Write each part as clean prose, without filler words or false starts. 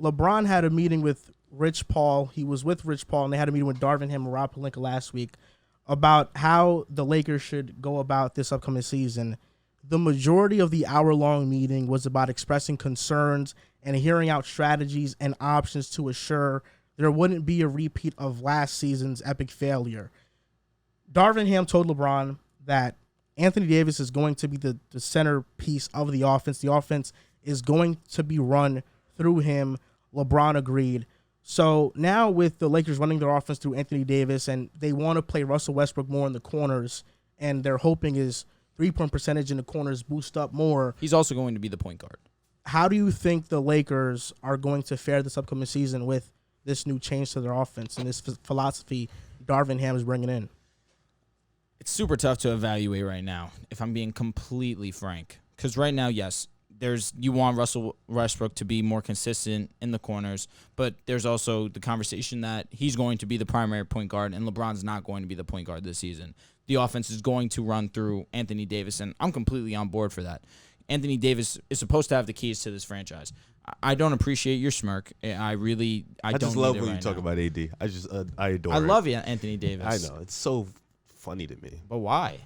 LeBron had a meeting with Rich Paul. He was with Rich Paul, and they had a meeting with Darvin Ham and Rob Pelinka last week about how the Lakers should go about this upcoming season. The majority of the hour-long meeting was about expressing concerns and hearing out strategies and options to assure there wouldn't be a repeat of last season's epic failure. Darvin Ham told LeBron that Anthony Davis is going to be the centerpiece of the offense. The offense is going to be run through him. LeBron agreed. So now with the Lakers running their offense through Anthony Davis, and they want to play Russell Westbrook more in the corners, and they're hoping his three-point percentage in the corners boost up more. He's also going to be the point guard. How do you think the Lakers are going to fare this upcoming season with this new change to their offense and this philosophy Darvin Ham is bringing in? It's super tough to evaluate right now, if I'm being completely frank. Because right now, yes, you want Russell Westbrook to be more consistent in the corners, but there's also the conversation that he's going to be the primary point guard, and LeBron's not going to be the point guard this season. The offense is going to run through Anthony Davis, and I'm completely on board for that. Anthony Davis is supposed to have the keys to this franchise. I don't appreciate your smirk. I don't just love when right you talk now. about AD. I adore it. I love Anthony Davis. I know. It's so funny to me. But why?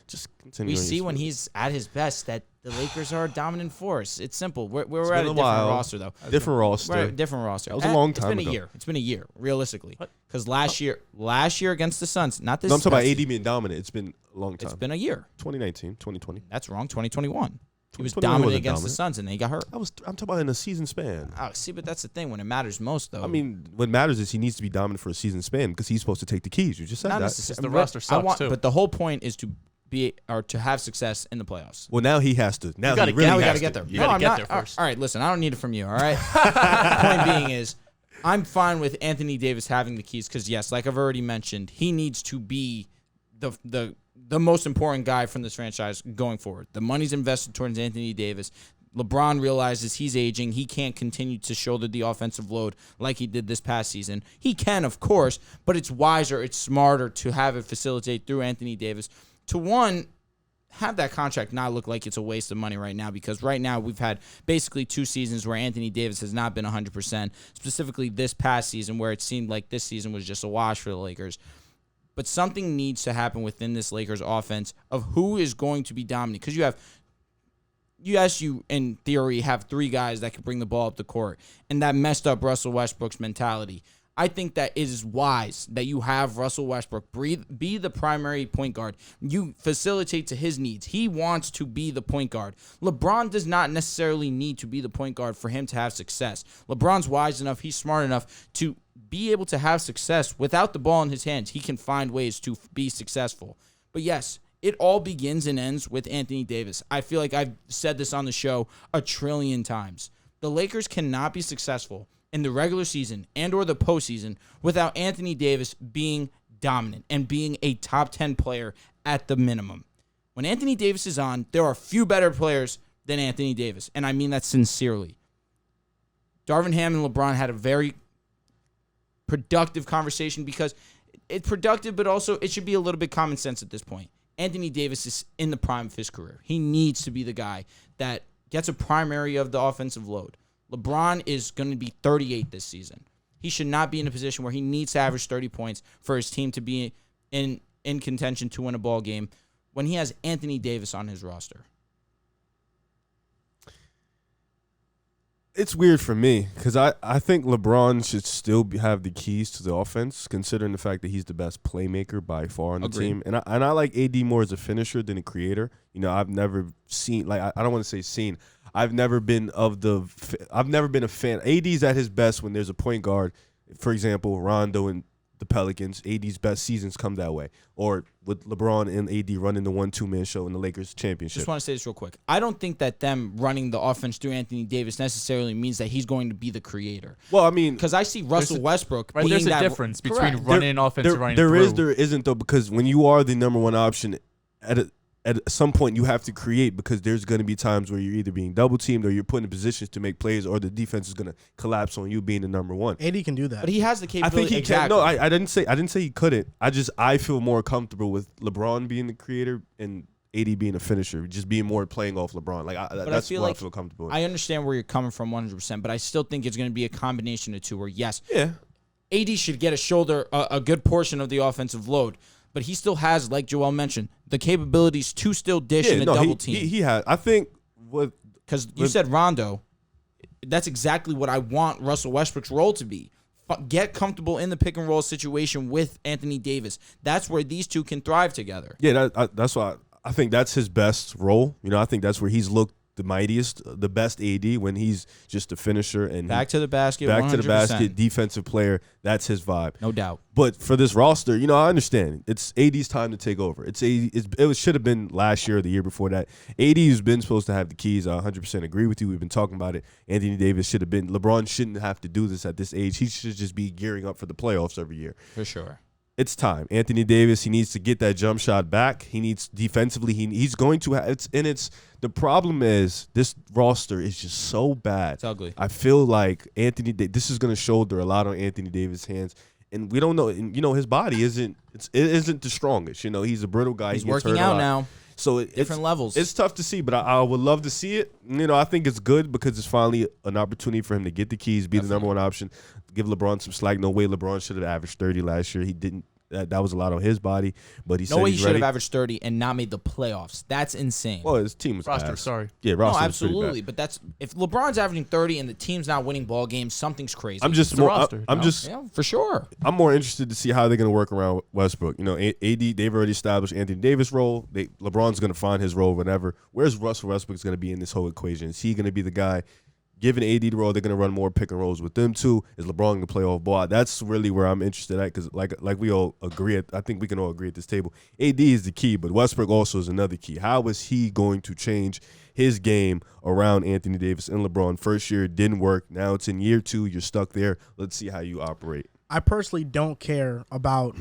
Just continue. We see when he's at his best that the Lakers are a dominant force. It's simple. We're at a different roster, though. Different roster. We're at a different roster. That was a long time ago. It's been a year, realistically. Because last year against the Suns, not this. No, I'm talking about AD being dominant. It's been a long time. It's been a year. 2019, 2020. That's wrong. 2021. He was 2021 dominant wasn't against the dominant. Suns, and they got hurt. I'm talking about in a season span. Oh, see, but that's the thing. When it matters most, though. I mean, what matters is he needs to be dominant for a season span because he's supposed to take the keys. You just said not that. necessarily. The roster sucks, too. But the whole point is to have success in the playoffs. Well, now he has to. Now gotta he really Now we has got to get there. You gotta I'm get not. there first. All right, listen. I don't need it from you. All right. Point being is, I'm fine with Anthony Davis having the keys because yes, like I've already mentioned, he needs to be the most important guy from this franchise going forward. The money's invested towards Anthony Davis. LeBron realizes he's aging. He can't continue to shoulder the offensive load like he did this past season. He can, of course, but it's wiser, it's smarter to have it facilitate through Anthony Davis. To one, have that contract not look like it's a waste of money right now, because right now we've had basically 2 seasons where Anthony Davis has not been 100%, specifically this past season where it seemed like this season was just a wash for the Lakers. But something needs to happen within this Lakers offense of who is going to be dominant, because you in theory have 3 guys that can bring the ball up the court, and that messed up Russell Westbrook's mentality. I think that it is wise that you have Russell Westbrook be the primary point guard. You facilitate to his needs. He wants to be the point guard. LeBron does not necessarily need to be the point guard for him to have success. LeBron's wise enough, he's smart enough to be able to have success without the ball in his hands. He can find ways to be successful. But yes, it all begins and ends with Anthony Davis. I feel like I've said this on the show a trillion times. The Lakers cannot be successful in the regular season and or the postseason without Anthony Davis being dominant and being a top 10 player at the minimum. When Anthony Davis is on, there are few better players than Anthony Davis, and I mean that sincerely. Darvin Ham and LeBron had a very productive conversation, because it's productive, but also it should be a little bit common sense at this point. Anthony Davis is in the prime of his career. He needs to be the guy that gets a primary of the offensive load. LeBron is going to be 38 this season. He should not be in a position where he needs to average 30 points for his team to be in contention to win a ball game when he has Anthony Davis on his roster. It's weird for me because I think LeBron should still have the keys to the offense, considering the fact that he's the best playmaker by far on the team. And I like AD more as a finisher than a creator. You know, I've never seen, like, I don't want to say seen. I've never been a fan. AD's at his best when there's a point guard. For example, Rondo and the Pelicans. AD's best seasons come that way. Or with LeBron and AD running the 1-2-man show in the Lakers championship. Just want to say this real quick. I don't think that them running the offense through Anthony Davis necessarily means that he's going to be the creator. Well, I mean, because I see Russell Westbrook being there's a that difference between correct. running offense and running there through. is, there isn't, though, because when you are the number one option at some point you have to create, because there's going to be times where you're either being double teamed or you're put in positions to make plays, or the defense is going to collapse on you being the number one. AD can do that. But he has the capability. I think he can. No, I didn't say he couldn't. I feel more comfortable with LeBron being the creator and AD being a finisher, just being more playing off LeBron. Like that's what I feel comfortable with. I understand where you're coming from 100%, but I still think it's going to be a combination of two where, yes, Yeah. AD should get a good portion of the offensive load, but he still has, like Joel mentioned, the capabilities to still dish in a double team. He has. I think because you said Rondo, that's exactly what I want Russell Westbrook's role to be. Get comfortable in the pick and roll situation with Anthony Davis. That's where these two can thrive together. Yeah, that's why I think that's his best role. You know, I think that's where he's looked the mightiest, the best AD when he's just a finisher and back to the basket, back 100%. to the basket, defensive player. That's his vibe, no doubt. But for this roster, you know, I understand it's AD's time to take over. It should have been last year or the year before that. AD has been supposed to have the keys. I 100% agree with you. We've been talking about it. Anthony Davis should have been. LeBron shouldn't have to do this at this age. He should just be gearing up for the playoffs every year. For sure. It's time. Anthony Davis, he needs to get that jump shot back. He needs defensively. He's going to have the problem is this roster is just so bad. It's ugly. I feel like this is going to shoulder a lot on Anthony Davis' hands, and we don't know. And you know his body isn't the strongest. You know he's a brittle guy. He's working out now. So different levels. It's tough to see, but I would love to see it. You know, I think it's good because it's finally an opportunity for him to get the keys, be the number one option, give LeBron some slack. No way LeBron should have averaged 30 last year. He didn't. That was a lot on his body, but he said no way he's he ready. should have averaged 30 and not made the playoffs. That's insane. Well, his team was roster. ass. Sorry, yeah, no, roster. absolutely. Was pretty bad. But if LeBron's averaging 30 and the team's not winning ball games, something's crazy. I'm just It's the more. roster, I'm no? just. Yeah, for sure. I'm more interested to see how they're going to work around Westbrook. You know, AD, they've already established Anthony Davis' role. LeBron's going to find his role whenever. Where's Russell Westbrook's going to be in this whole equation? Is he going to be the guy? Given AD the role, they're going to run more pick and rolls with them too. Is LeBron going to play off ball? That's really where I'm interested at because, like we all agree, I think we can all agree at this table. AD is the key, but Westbrook also is another key. How is he going to change his game around Anthony Davis and LeBron? First year didn't work. Now it's in year 2. You're stuck there. Let's see how you operate. I personally don't care about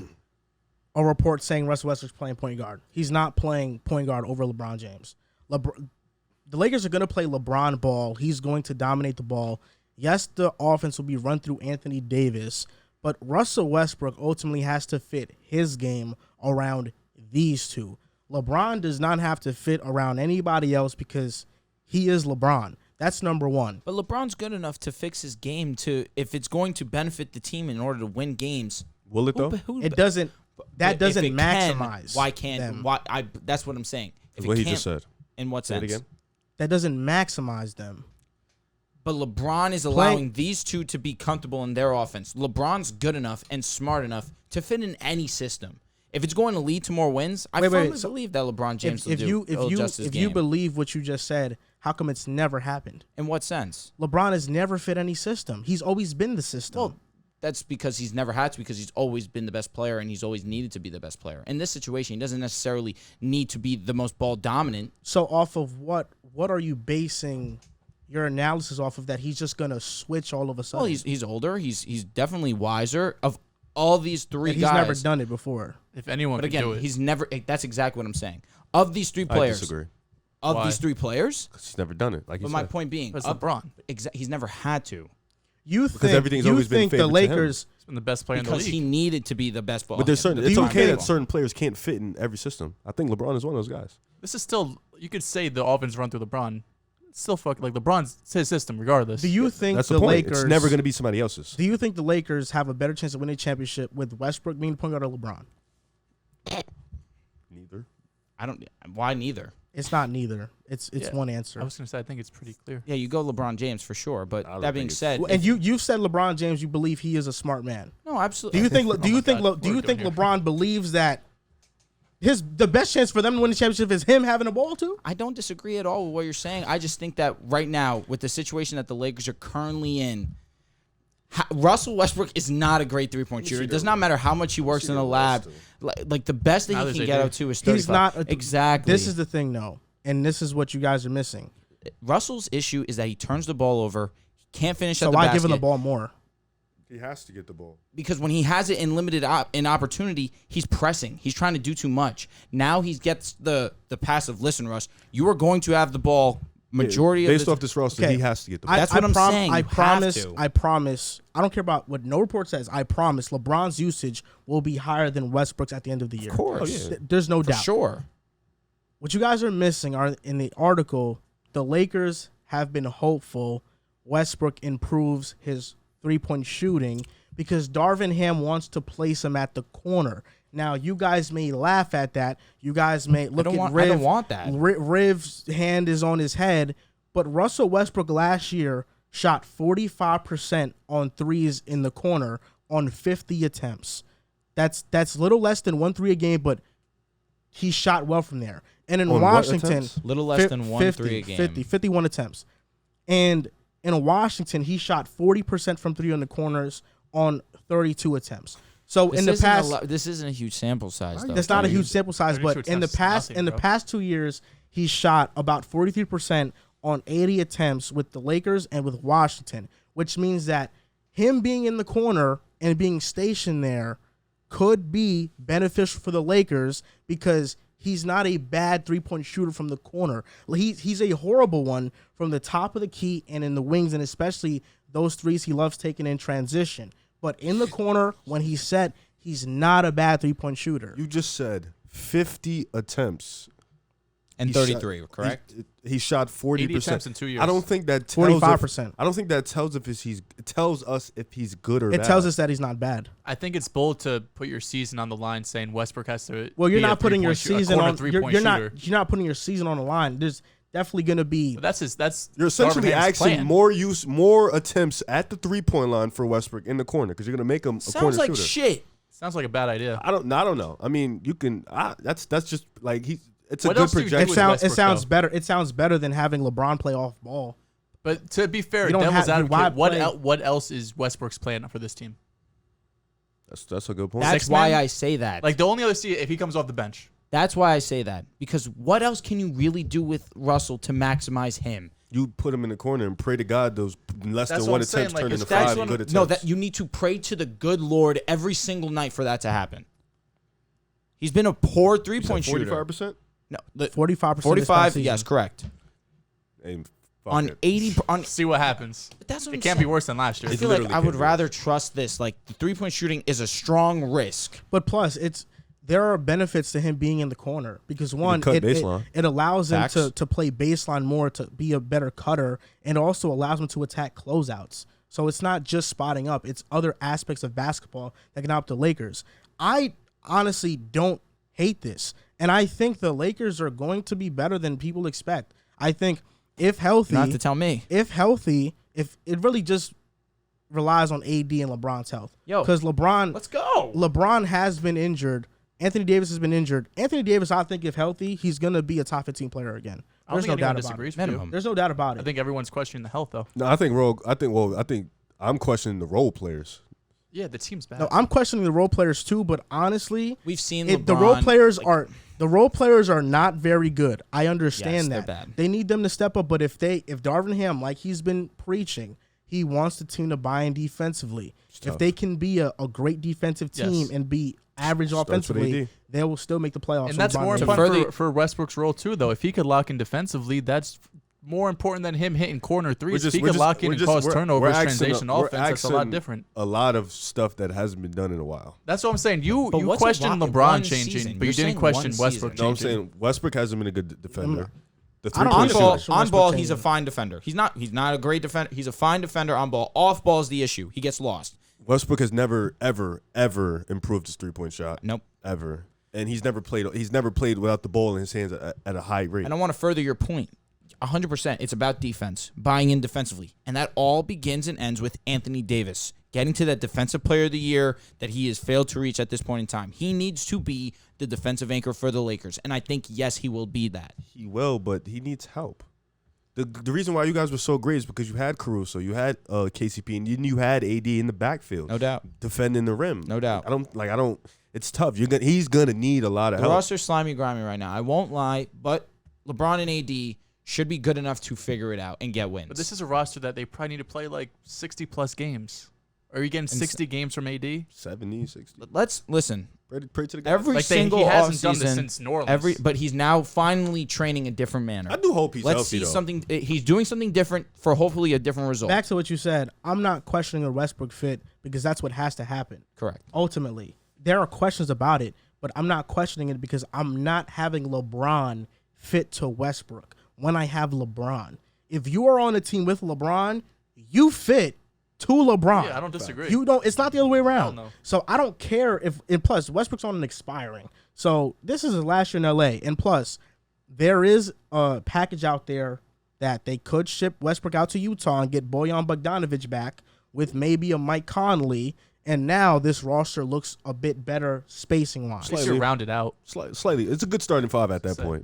a report saying Russell Westbrook's playing point guard. He's not playing point guard over LeBron James. The Lakers are going to play LeBron ball. He's going to dominate the ball. Yes, the offense will be run through Anthony Davis, but Russell Westbrook ultimately has to fit his game around these two. LeBron does not have to fit around anybody else because he is LeBron. That's number one. But LeBron's good enough to fix his game if it's going to benefit the team in order to win games. Will it though? It doesn't. That doesn't if it maximize. Why can't? them. Why? That's what I'm saying. If What it he can't, just said. In what Say it sense? again. That doesn't maximize them. But LeBron is allowing these two to be comfortable in their offense. LeBron's good enough and smart enough to fit in any system. If it's going to lead to more wins, I firmly believe that LeBron James will adjust his if game. you believe what you just said, how come it's never happened? In what sense? LeBron has never fit any system. He's always been the system. Well, that's because he's never had to, because he's always been the best player and he's always needed to be the best player. In this situation, he doesn't necessarily need to be the most ball dominant. So off of what are you basing your analysis off of that he's just going to switch all of a sudden? Well, he's older. He's definitely wiser. Of all these three he's guys, never done it before. if anyone but can again, do it, he's never. That's exactly what I'm saying. Of these three I players, disagree. of Why? these three players, 'Cause he's never done it. Like you but said. my point being, But it's LeBron. He's never had to You Because think everything's always been the favored to him. Lakers? He's been the best player in the because league. he needed to be the best ball. But there's certain. It's you okay that think- certain players can't fit in every system. I think LeBron is one of those guys. This is still, you could say the offense run through LeBron. It's still fucking like LeBron's his system regardless. Do you think That's the the point. Lakers? It's never going to be somebody else's. Do you think the Lakers have a better chance of winning a championship with Westbrook being the point guard or LeBron? Neither. I don't. Why neither? It's not neither. It's Yeah. one answer. I was gonna say I think it's pretty clear. Yeah, you go LeBron James for sure. But I don't that being think said, And you've said LeBron James. You believe he is a smart man. no, Do absolutely. you think? Do you my think? God, Do you what are we think doing here? LeBron believes that the best chance for them to win the championship is him having a ball too? I don't disagree at all with what you're saying. I just think that right now, with the situation that the Lakers are currently in, Russell Westbrook is not a great three-point shooter. It does not matter how much he works in the lab. Like the best that Neither he can is get AD. out to is 35. He's not exactly. This is the thing, though, and this is what you guys are missing. Russell's issue is that he turns the ball over. He can't finish So at the why basket. give him the ball more? He has to get the ball. Because when he has it in limited in opportunity, he's pressing. He's trying to do too much. Now he gets the passive. Listen, Russ, you are going to have the ball majority Based of off this roster, Okay. he has to get the ball. That's what I'm saying. I You have promise. to. I promise. I don't care about what no report says. I promise. LeBron's usage will be higher than Westbrook's at the end of the year. Of course. Oh, yeah. There's no For doubt. sure. what you guys are missing are in the article, the Lakers have been hopeful Westbrook improves his three-point shooting because Darvin Ham wants to place him at the corner. Now, you guys may laugh at that. You guys may look at Riv. I don't want that. Riv's hand is on his head. But Russell Westbrook last year shot 45% on threes in the corner on 50 attempts. That's a little less than 1 3 a game, but he shot well from there. And in On Washington, little less than 1 3 a game. 51 attempts. And in Washington, he shot 40% from three on the corners on 32 attempts. So in the past, this isn't a huge sample size, though. that's not a huge sample size, but in the past 2 years, he shot about 43% on 80 attempts with the Lakers and with Washington, which means that him being in the corner and being stationed there could be beneficial for the Lakers because he's not a bad three-point shooter from the corner. He's a horrible one from the top of the key and in the wings, and especially those threes he loves taking in transition. But in the corner, when he's set, he's not a bad three-point shooter. You just said 50 attempps. And 33, correct? He shot 40%. 80 attempts in 2 years. I don't think that tells 45%. I don't think that tells it tells us if he's good or It bad. tells us that he's not bad. I think it's bold to put your season on the line, saying Westbrook has to. Well, you're be a not putting your three-point season on. three-point You're shooter. not putting your season on the line. There's definitely going to be. But that's You're essentially Darvin Ham's asking plan. more attempts at the 3-point line for Westbrook in the corner because you're going to make him a corner Sounds like shooter. shit. Sounds like a bad idea. I don't know. I mean, you can. That's just like it's What a else good do you do projection. with It Westbrook, sounds though? better. It sounds better than having LeBron play off ball. But to be fair, You don't devil's have- why advocate, play- what else is Westbrook's plan for this team? That's a good point. That's Six why man? I say that. Like the only other if he comes off the bench. That's why I say that. Because what else can you really do with Russell to maximize him? You put him in the corner and pray to God those less That's than what one I'm saying, attempts like, turn it's into that's 5 what good attempts. No, that you need to pray to the good Lord every single night for that to happen. He's been a poor three-point shooter. 45%. No, 45%. 45. Yes, correct. Hey, fuck On it. 80. On See what happens. but that's what It I'm can't saying. be worse than last year. I It feel like literally I can't would be rather trust this. Like the three-point shooting is a strong risk. But plus, there are benefits to him being in the corner because one, cut it baseline. allows him Facts. to play baseline more, to be a better cutter, and also allows him to attack closeouts. So it's not just spotting up; it's other aspects of basketball that can help the Lakers. I honestly don't hate this, and I think the Lakers are going to be better than people expect. I think if healthy, Not to tell me. if it really just relies on AD and LeBron's health, Yo, because Let's go. LeBron has been injured. Anthony Davis has been injured. Anthony Davis, I think, if healthy, he's going to be a top 15 player again. I don't There's no think anyone doubt about it. disagrees with you. Minimum. There's no doubt about I it. think everyone's questioning the health though. No, I think I'm questioning the role players. Yeah, the team's bad. No, I'm questioning the role players too, but honestly, We've seen the LeBron, role players are not very good. I understand Yes, that. they're bad. They need them to step up, but if Darvin Ham, like he's been preaching, he wants the team to buy in defensively. If tough. they can be a great defensive team Yes. and be average Starts with offensively, AD. they will still make the playoffs. and that's LeBron more knows. important for Westbrook's role too, though. If he could lock in defensively, that's more important than him hitting corner threes. If he could lock in and cause turnovers, transition offense, that's a lot different. A lot of stuff that hasn't been done in a while. That's what I'm saying. You what's question a lot in LeBron one changing, season? but you You're didn't saying question one Westbrook season. No, I'm changing. saying Westbrook hasn't been a good defender. The I don't three-point On think ball, so. shooter. Westbrook on ball, changing. he's a fine defender. He's not a great defender. He's a fine defender on ball. Off ball is the issue. He gets lost. Westbrook has never, ever, ever improved his 3-point shot. Nope. Ever. And he's never played without the ball in his hands at a high rate. And I want to further your point. 100%. It's about defense, buying in defensively. And that all begins and ends with Anthony Davis getting to that defensive player of the year that he has failed to reach at this point in time. He needs to be the defensive anchor for the Lakers. And I think, yes, he will be that. He will, but he needs help. The reason why you guys were so great is because you had Caruso, you had KCP, and you had AD in the backfield. No doubt. Defending the rim. No doubt. I don't. It's tough. He's gonna need a lot of The help. roster's slimy grimy right now. I won't lie, but LeBron and AD should be good enough to figure it out and get wins. But this is a roster that they probably need to play like 60-plus games. Are you getting 60 games from AD? 70, 60. Let's listen. Pray to the God. Every Like single he hasn't done this offseason, since New Orleans. but he's now finally training a different manner. I do hope he's Let's healthy, see though. something. He's doing something different for hopefully a different result. Back to what you said, I'm not questioning a Westbrook fit because that's what has to happen. Correct. Ultimately, there are questions about it, but I'm not questioning it because I'm not having LeBron fit to Westbrook when I have LeBron. If you are on a team with LeBron, you fit to LeBron. Yeah, I don't disagree. You don't. It's not the other way around. No. So I don't care if. And plus, Westbrook's on an expiring. So this is his last year in LA. And plus, there is a package out there that they could ship Westbrook out to Utah and get Bojan Bogdanovic back with maybe a Mike Conley. And now this roster looks a bit better spacing wise. They should round it out. Slightly. It's a good starting five at that point.